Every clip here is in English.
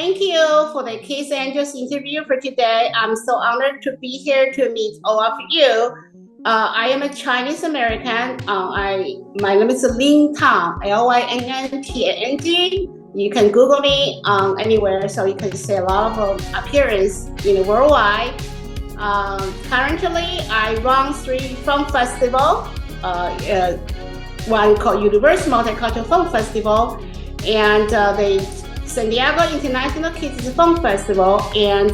thank you for the Keith Andrews interview for today. I'm so honored to be here to meet all of you. I am a Chinese American. My name is Lynn Tang, LynnTang. You can Google me anywhere, so you can see a lot of appearance in worldwide. Currently, I run 3 film festivals. One called Universe Multicultural Film Festival, and the San Diego International Kids Film Festival, and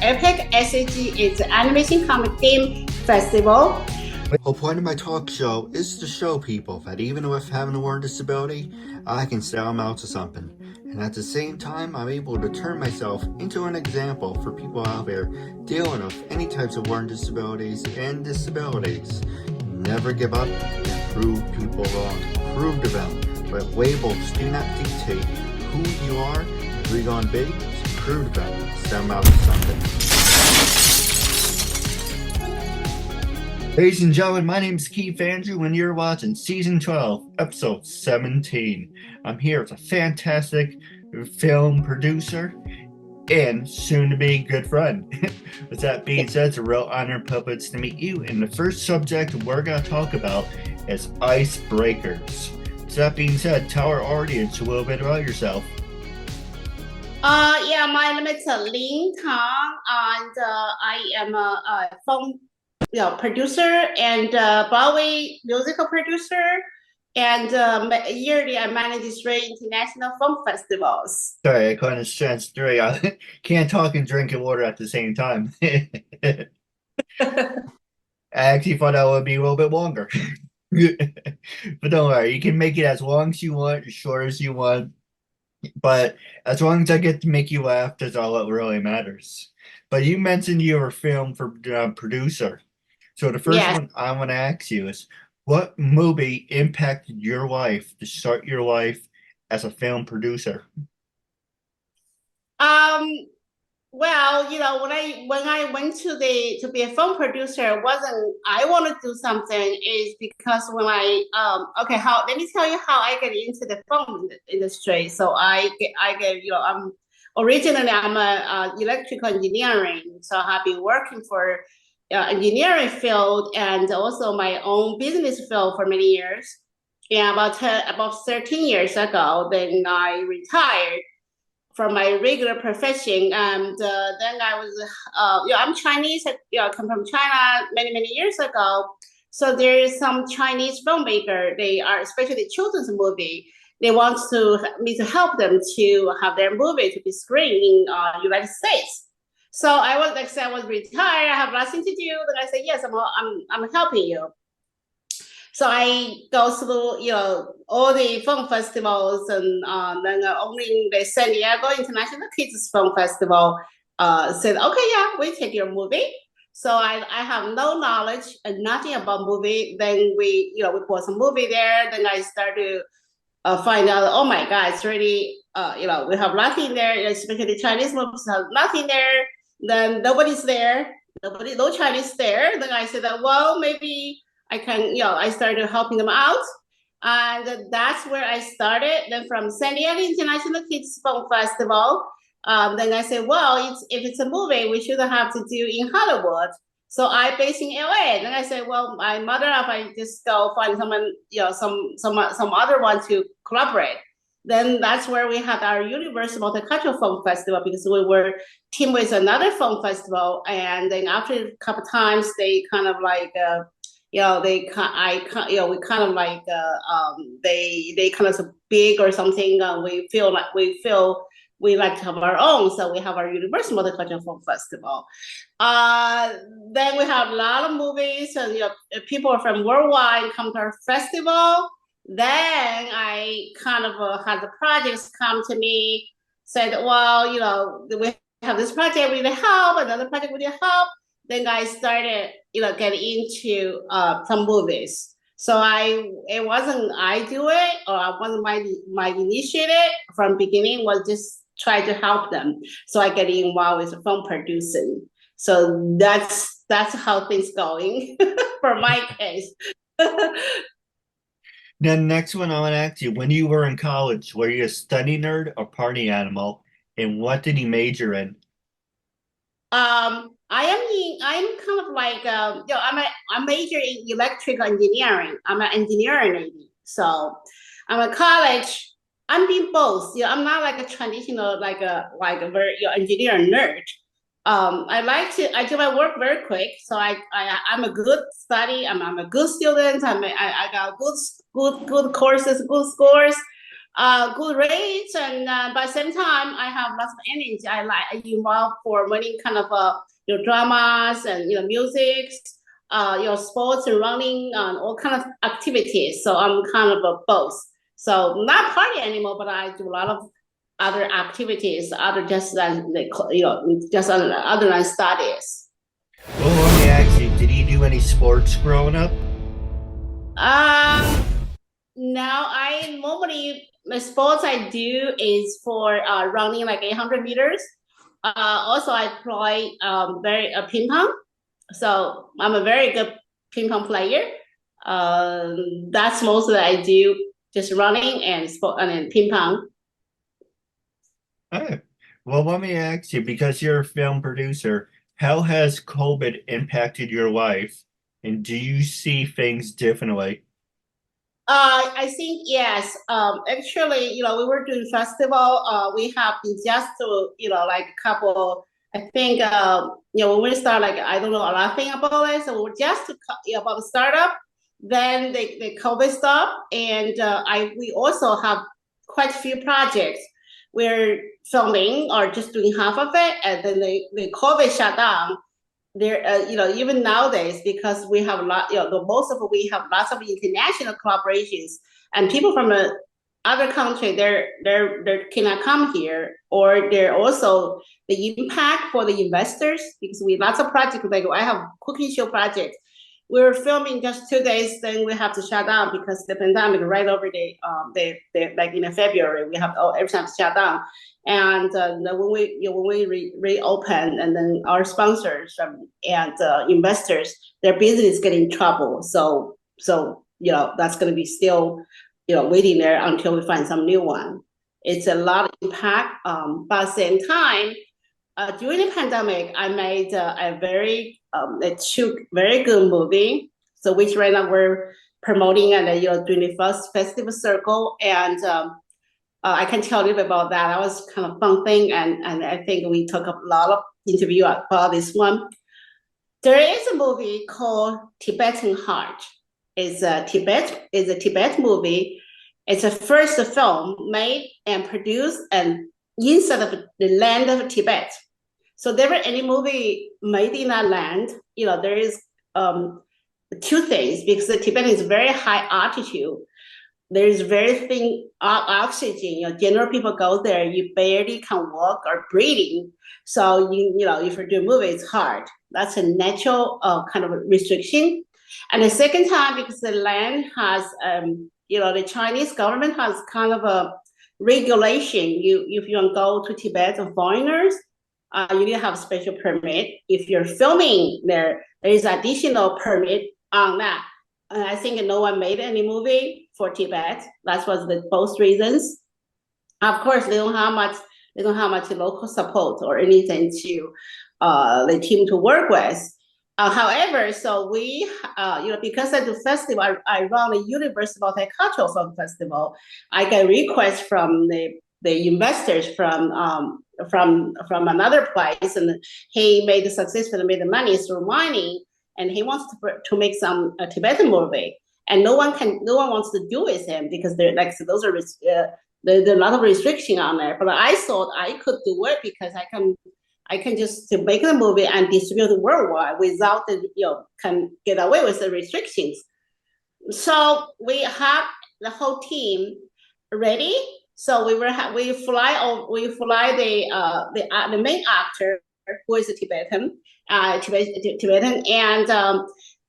Epic ACG is an animation comic theme festival. The whole point of my talk show is to show people that even with having a learning disability, I can sell them out to something. And at the same time, I'm able to turn myself into an example for people out there dealing with any types of learning disabilities and disabilities. Never give up and prove people wrong. Prove to them that labels do not dictate who you are, who you're going to be. So prove to them, sell them out to something. Ladies and gentlemen, my name is Keith Andrew, and you're watching Season 12, Episode 17. I'm here with a fantastic film producer and soon-to-be good friend. With that being said, it's a real honor and privilege to meet you, and the first subject we're going to talk about is icebreakers. With that being said, tell our audience a little bit about yourself. Yeah, my name is Lynn Tang, and I am a film producer and Broadway musical producer, and yearly I manage 3 international film festivals. Sorry, I couldn't stress 3. I can't talk and drink water at the same time. I actually thought that would be a little bit longer. But don't worry, you can make it as long as you want, as short as you want. But as long as I get to make you laugh, that's all that really matters. But you mentioned you were a film producer. So the first one I want to ask you is, what movie impacted your life to start your life as a film producer? Well, when I went to be a film producer, it wasn't I want to do something, is because when let me tell you how I get into the film industry. So I'm originally I'm a electrical engineering, so I've been working for engineering field and also my own business field for many years. And about 13 years ago, then I retired from my regular profession, and then I was, I'm Chinese. I come from China many years ago. So there is some Chinese filmmaker. They are, especially children's movie. They want me to help them to have their movie to be screened in United States. So I was retired. I have nothing to do. Then I said, yes, I'm helping you. So I go through, all the film festivals, and then only the San Diego International Kids Film Festival said, okay, yeah, we take your movie. So I have no knowledge and nothing about movie. Then we bought some movie there. Then I started to find out, oh my God, it's really, we have nothing there, especially Chinese movies have nothing there. Then nobody's there, no Chinese there. Then I said, well, maybe I can, I started helping them out. And that's where I started. Then from San Diego International Kids Film Festival, then I said, well, if it's a movie, we shouldn't have to do in Hollywood. So I based in LA. Then I said, well, my mother, if I just go find someone, some other one to collaborate. Then that's where we had our Universe Multicultural Film Festival, because we were teamed with another film festival. And then after a couple of times, they kind of like, they kind of big or something. We feel we like to have our own, so we have our Universe Multicultural Film Festival. Then we have a lot of movies, and people from worldwide come to our festival. Then I kind of had the projects come to me, said, well, we have this project, we need help, another project, we need help. Then I started, getting into some movies. So it wasn't I do it, or I wasn't my initiative from beginning, was just try to help them. So I get involved with film producing. So that's how things going for my case. Then next one I want to ask you, when you were in college, were you a study nerd or party animal? And what did he major in? I'm kind of like I'm major in electrical engineering. I'm an engineer in Navy, so I'm a college. I'm being both. I'm not like a traditional like a very engineer nerd. I do my work very quick, so I'm a good study. I'm a good student. I got good courses, good scores, good rates, and by the same time, I have lots of energy. I involved for many kind of dramas and music, sports and running and all kind of activities. So I'm kind of a both. So not party anymore, but I do a lot of other activities, other just than just other than studies. Well, let me ask you, did he do any sports growing up? Now I normally the sports I do is for running like 800 meters. Also I play very ping pong, so I'm a very good ping pong player. That's mostly I do, just running and sport and then ping pong. Oh, well, let me ask you, because you're a film producer, how has COVID impacted your life? And do you see things differently? I think yes. Actually, we were doing festival. We have been just to, like a couple. I think, when we start, like I don't know a lot of thing about it. So we're just about the startup. Then the COVID stopped, and we also have quite a few projects. We're filming or just doing half of it, and then the COVID shut down there. Even nowadays, because we have a lot, we have lots of international collaborations, and people from other country, they cannot come here, or they're also the impact for the investors, because we lots of projects, like I have cooking show project. We were filming just 2 days, then we have to shut down because the pandemic right over the like in February, we have everything shut down. And when we reopen, and then our sponsors and investors, their business get in trouble. So that's going to be still waiting there until we find some new one. It's a lot of impact. But at the same time, during the pandemic, I made two very good movie. So which right now we're promoting and doing the first festival circle, and I can tell you about that. That was kind of fun thing, and I think we took a lot of interview about this one. There is a movie called Tibetan Heart. It's a Tibet movie. It's a first film made and produced and inside of the land of Tibet. So never any movie made in that land. There is two things, because the Tibet is very high altitude. There is very thin oxygen. General people go there, you barely can walk or breathing. So if you do a movie, it's hard. That's a natural kind of restriction. And the second time, because the land has, the Chinese government has kind of a regulation. If you want to go to Tibet as foreigners, you need to have a special permit. If you're filming there is additional permit on that. And I think no one made any movie for Tibet. That was the both reasons. Of course, they don't have much local support or anything to the team to work with. However, so we, because at the festival, I run a Universe Multicultural Film Festival. I get requests from the investors from another place, and he successfully made the money through mining, and he wants to make some Tibetan movie, and no one wants to do with him, because they're like, so those are there's a lot of restriction on there. But I thought I could do it, because I can just to make the movie and distribute it worldwide without can get away with the restrictions. So we have the whole team ready. So we fly the main actor, who is a Tibetan, and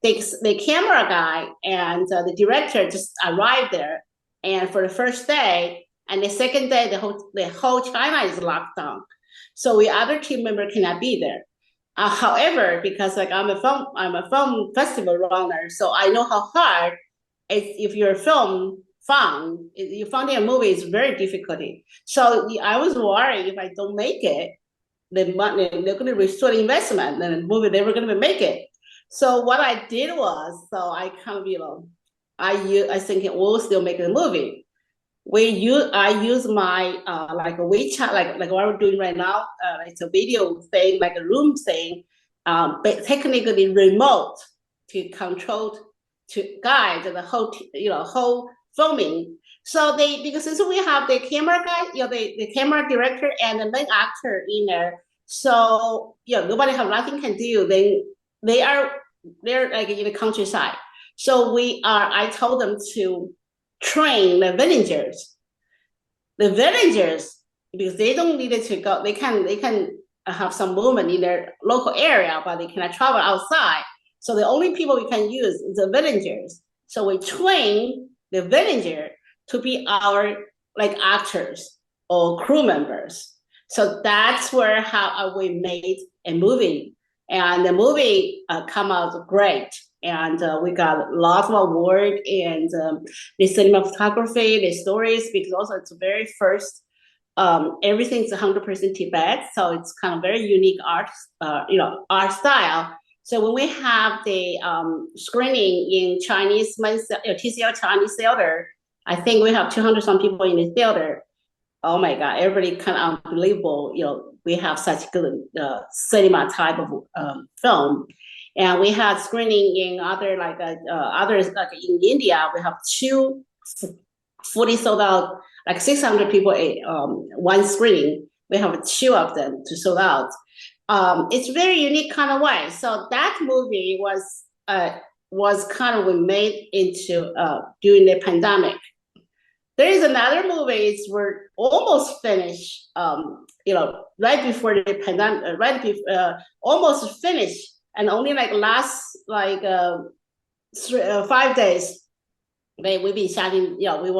the camera guy and the director just arrived there, and for the first day, and the second day, the whole China is locked down. So we other team member cannot be there. However, because like I'm a film festival runner, so I know how hard if you're a film found. You founding a movie is very difficult. So I was worried if I don't make it, the money they're going to restore the investment, and the movie never going to make it. So what I did was, so I kind of I think we'll still make the movie. I use my like a WeChat, like what we're doing right now. It's a video thing, like a room thing, but technically remote to control, to guide the whole whole filming. So because since we have the camera guy, the camera director and the main actor in there, so nobody have nothing can do. Then they're like in the countryside. So I told them to train the villagers. The villagers, because they don't need it to go, they can have some movement in their local area, but they cannot travel outside. So the only people we can use is the villagers. So we train the villager to be our like actors or crew members. So that's how we made a movie, and the movie come out great. And we got lots of award, and the cinematography, the stories, because also it's the very first, everything's 100% Tibet, so it's kind of very unique art, art style. So when we have the screening in Chinese TCL Chinese theater, I think we have 200 some people in the theater. Oh my God, everybody kind of unbelievable. We have such good cinema type of film. And we had screening in others, like in India, we have two fully sold out, like 600 people one screening. We have two of them to sold out. It's very unique kind of way. So that movie was kind of made into during the pandemic. There is another movie we're almost finished, right before the pandemic, almost finished, and only like last 5 days, we've been shutting. They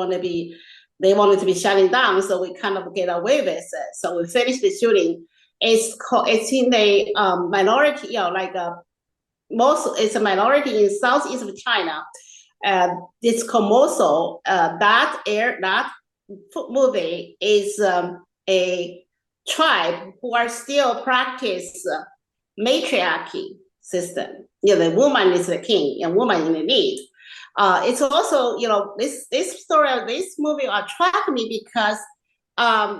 wanted to be shutting down, so we kind of get away with it. So we finished the shooting. It's in the minority, it's a minority in southeast of China. It's called Mosuo. That movie is a tribe who are still practice matriarchy system. The woman is the king and woman in the lead. It's also, this story of this movie attracted me because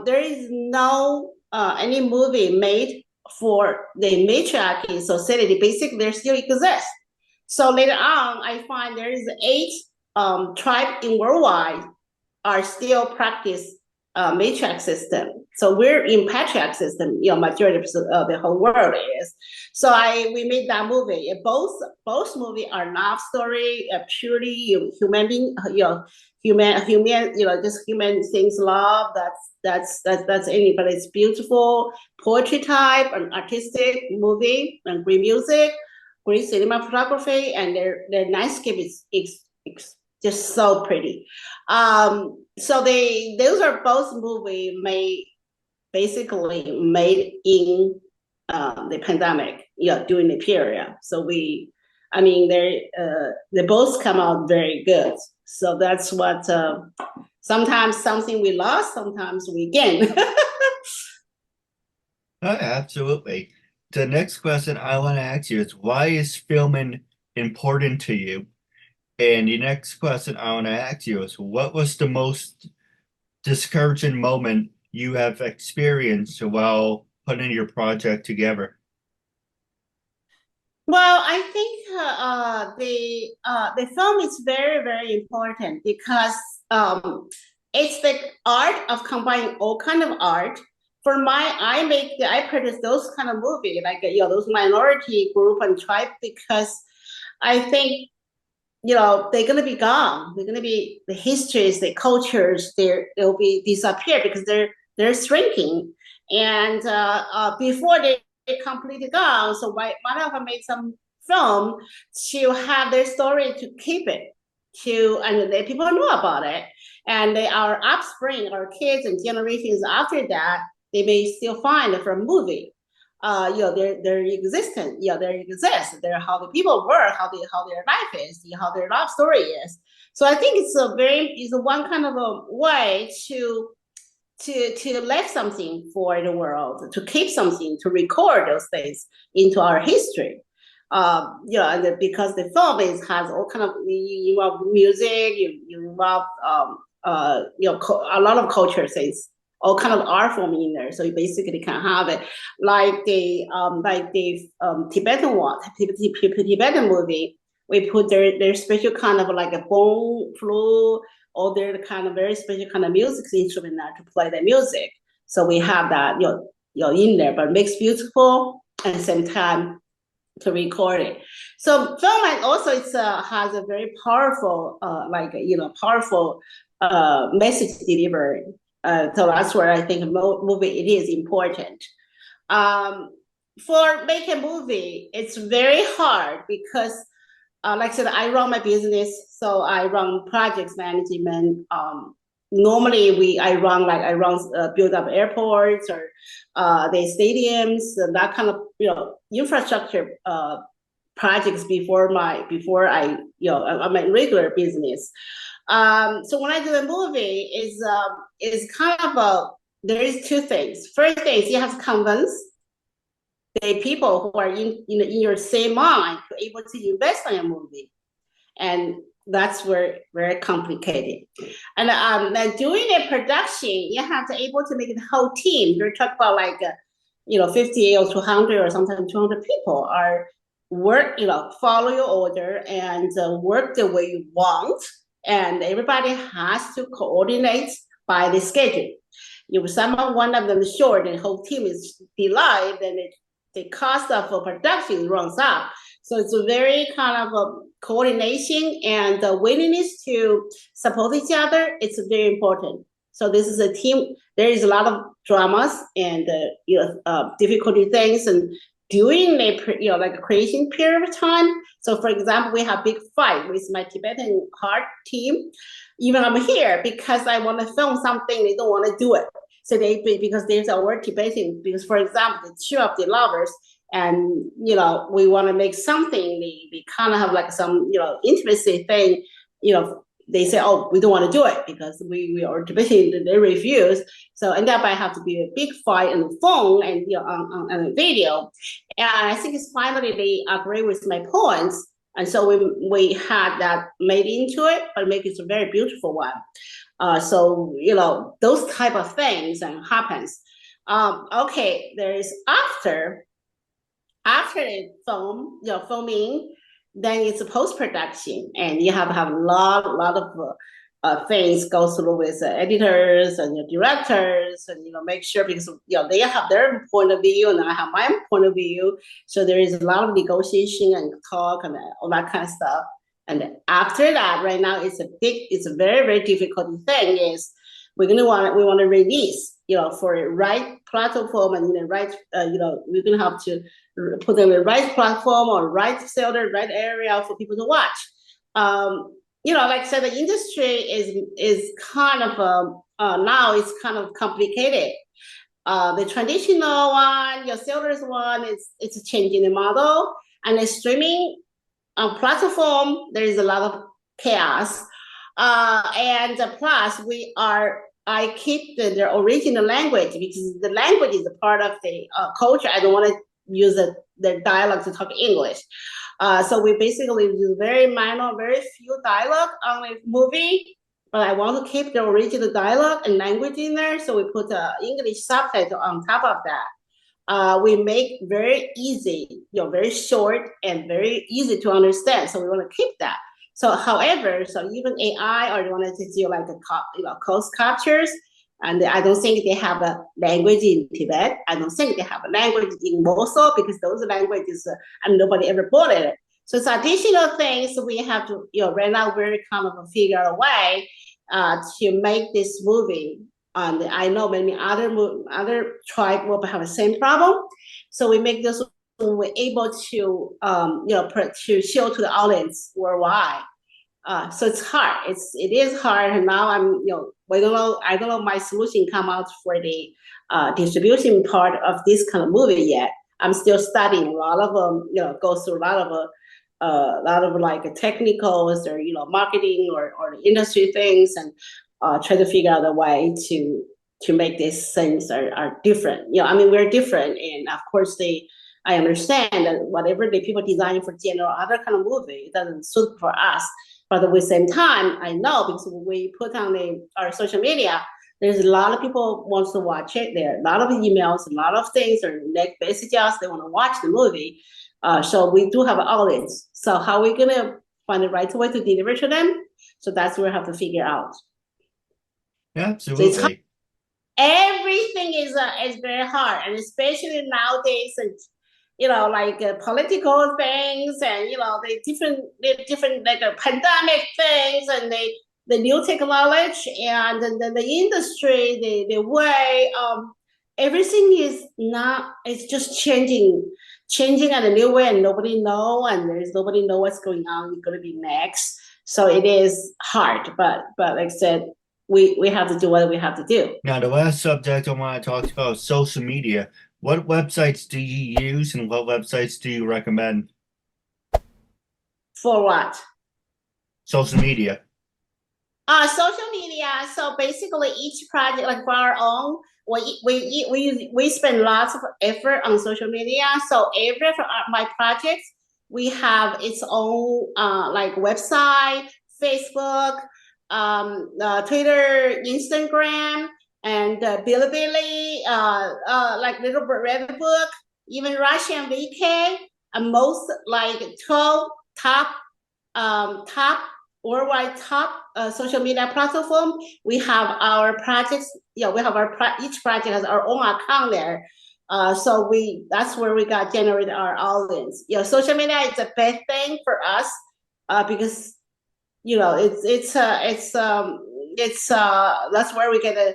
there is no any movie made for the matriarchy society. Basically, there still exists. So later on, I find there is 8 tribes in worldwide are still practice matriarch system. So we're in patriarch system. Majority of the whole world is. So we made that movie. Both movies are love story, purely human being, just human things love. That's any, but it's beautiful poetry type, an artistic movie, and great music, great cinematography, and their landscape is just so pretty. So those are both movies basically made in the pandemic, during the period. So they both come out very good. So that's what sometimes something we lost, sometimes we gain. Absolutely. The next question I want to ask you is, why is filming important to you? And the next question I want to ask you is, what was the most discouraging moment you have experienced while putting your project together? Well, I think the film is very, very important because it's the art of combining all kind of art. I produce those kind of movie, like those minority group and tribe, because I think they're gonna be gone. They're gonna be the histories, the cultures. They'll be disappear because they're shrinking. And before they completely gone, so why not have made some film to have their story, to keep it, and the people know about it, and our offspring, our kids and generations after that, they may still find it from movie. They're existent. They exist. They're how the people work, how their life is, how their love story is. So I think it's one kind of a way to let something for the world, to keep something, to record those things into our history. Because the film has all kind of, you involve music, you involve a lot of culture things, all kind of art form in there. So you basically can have it like the Tibetan one, Tibetan movie. We put their special kind of like a bone flute, or their kind of very special kind of music instrument now to play the music. So we have that in there, but makes beautiful at the same time to record it. So film also has a very powerful powerful message delivery. So that's where I think movie it is important. For making a movie, it's very hard because like I said, I run my business, so I run projects management. Normally, I run build up airports or the stadiums and that kind of infrastructure projects before my regular business. So when I do a movie, is kind of there is two things. First thing is you have to convince the people who are in your same mind to able to invest in a movie, and that's where very complicated. And then doing a production, you have to able to make the whole team. You're talking about 50 or 200 or sometimes 200 people are work, follow your order and work the way you want, and everybody has to coordinate by the schedule. If one of them is short and the whole team is delayed, then the cost of production runs up. So it's a very kind of a coordination and the willingness to support each other. It's very important. So this is a team. There is a lot of dramas and difficulty things and during a creation period of time. So for example, we have big fight with my Tibetan Heart team. Even I'm here because I want to film something, they don't want to do it. So because there's a word Tibetan, because for example, the two of the lovers, and we want to make something, we kind of have like some intimacy thing, they say, oh, we don't want to do it because we are Tibetan, they refuse. So end up I have to be a big fight on the phone and on the video. And I think it's finally they agree with my points. And so we had that made into it, but make it a very beautiful one. So those type of things and happens. Okay, there is after the filming, then it's a post-production, and you have to have a lot of things go through with editors and directors, and make sure, because they have their point of view and I have my point of view. So there is a lot of negotiation and talk and all that kind of stuff. And after that, right now it's a very, very difficult thing is we want to release, for the right platform and the right, we're gonna have to put them in the right platform or right shelter, right area for people to watch. Like I said, the industry is kind of now it's kind of complicated. The traditional one, your shelters one, it's changing the model, and the streaming platform, there is a lot of chaos. And plus, I keep the original language because the language is a part of the culture. I don't want to use the dialogue to talk English. So we basically use very minor, very few dialogue on a movie, but I want to keep the original dialogue and language in there. So we put the English subtitle on top of that. We make very easy, very short and very easy to understand. So we want to keep that. So, however, even AI or they want to do like closed captures, and I don't think they have a language in Tibet. I don't think they have a language in Mosuo because those languages and nobody ever bought it. So it's additional things we have to, right now we're kind of figure out a way to make this movie. And I know many other tribe will have the same problem. So we make this, we're able to, to show to the audience worldwide. So it's hard. It is hard. And now I'm, I don't know my solution come out for the distribution part of this kind of movie yet. I'm still studying a lot of them, go through a lot of a lot of like technicals or marketing or industry things, and try to figure out a way to make these things are different. I mean, we're different, and of course I understand that whatever the people design for general other kind of movie, it doesn't suit for us. But at the same time, I know because we put on our social media, there's a lot of people wants to watch it. There are a lot of emails, a lot of things, or messages. They want to watch the movie. So we do have an audience. So how are we gonna find the right way to deliver to them? So that's what we have to figure out. Absolutely. So everything is very hard, and especially nowadays, and like political things, and the different like pandemic things, and the new technology, and the industry, the way everything is not. It's just changing in a new way, and nobody know, and nobody know what's going on. It's gonna be next, so it is hard. But like I said, we have to do what we have to do. Now, the last subject I want to talk about is social media. What websites do you use, and what websites do you recommend? For what? Social media. Social media. So basically, each project, like for our own, we spend lots of effort on social media. So every for my projects, we have its own like website, Facebook, Twitter, Instagram, and Bilibili, like Little Red Book, even Russian VK, and most like 12 top worldwide top social media platform. We have our projects. We have each project has our own account there. So that's where we got generate our audience. Social media is a big thing for us because it's that's where we get to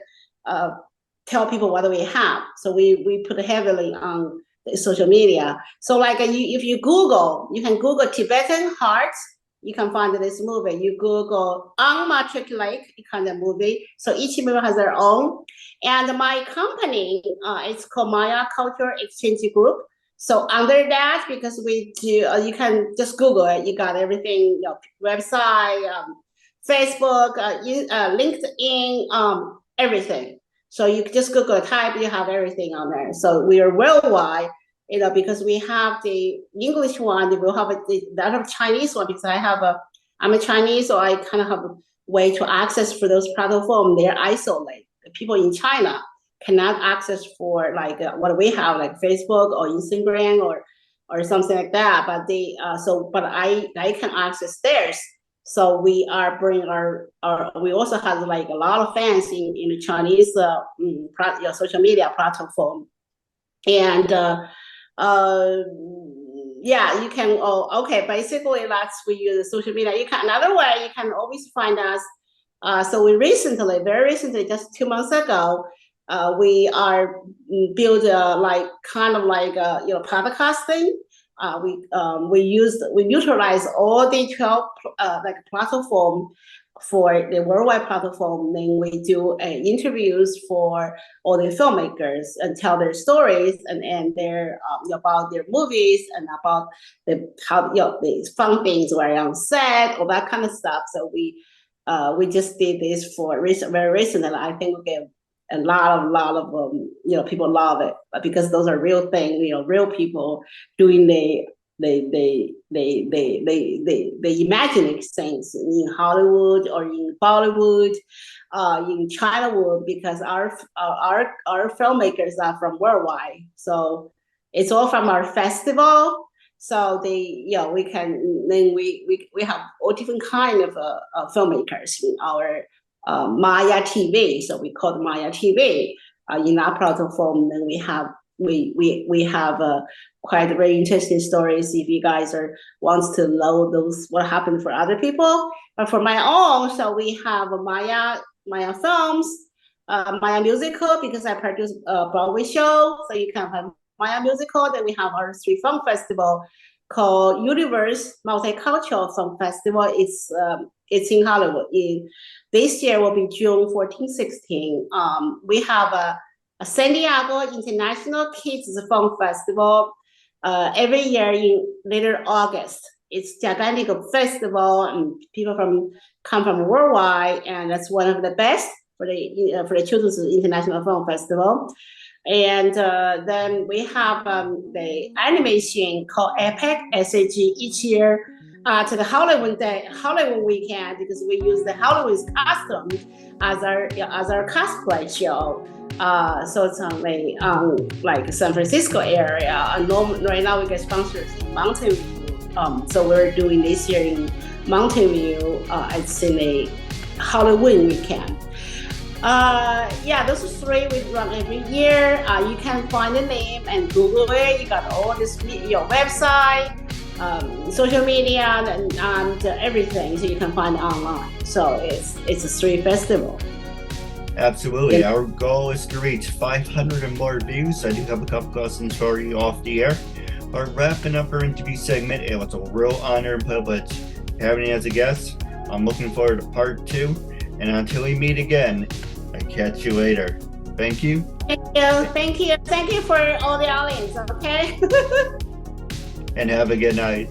tell people what we have. So we put heavily on the social media. So like if you can Google Tibetan Hearts, you can find this movie. You Google on Matriarchy Lake, kind of movie. So each movie has their own. And my company, it's called Maeya Cultural Exchange Group. So under that, because we do, you can just Google it. You got everything, website, Facebook, LinkedIn, everything. So you just Google type, you have everything on there. So we are worldwide. Because we have the English one, we will have that of Chinese one, because I'm a Chinese, so I kind of have a way to access for those platforms. They're isolated. The people in China cannot access for like what we have, like Facebook or Instagram or something like that. But but I can access theirs. So we are bringing we also have like a lot of fans in the Chinese social media platform, and you can basically that's we use social media. Another way you can always find us. So we very recently, just 2 months ago, we are build like kind of like podcasting. We utilize all the 12 like platform for the worldwide platform. Then we do interviews for all the filmmakers and tell their stories and their about their movies and about the fun things were on set, all that kind of stuff. So we just did this very recently. I think we get a lot of people love it because those are real things, real people doing the imagining things in Hollywood or in Bollywood, in China, because our filmmakers are from worldwide. So it's all from our festival. So we have all different kind of filmmakers in our Maeya TV. So we call it Maeya TV in our platform. Then we have quite very interesting stories if you guys wants to know those what happened for other people. But for my own, so we have Maeya Films, Maeya Musical, because I produce a Broadway show, so you can have Maeya Musical. Then we have our 3 film festival called Universe Multicultural Film Festival. It's in Hollywood. This year will be June 14, 16. We have a San Diego International Kids Film Festival every year in later August. it's gigantic festival, and people come from worldwide, and that's one of the best for the Children's International Film Festival. And then we have the animation called Epic ACG each year to the Halloween weekend, because we use the Halloween costume as our cosplay show. So it's only like San Francisco area. And right now we get sponsors in Mountain View. So we're doing this year in Mountain View. It's in a Halloween weekend. Those three we run every year. You can find the name and Google it. You got all this, your website, social media, and everything, so you can find it online. So it's a street festival. Absolutely. Our goal is to reach 500 and more views. I do have a couple questions for you off the air. We're wrapping up our interview segment. It was a real honor and privilege having you as a guest. I'm looking forward to part 2. And until we meet again, I catch you later. Thank you. Thank you for all the audience, okay? And have a good night.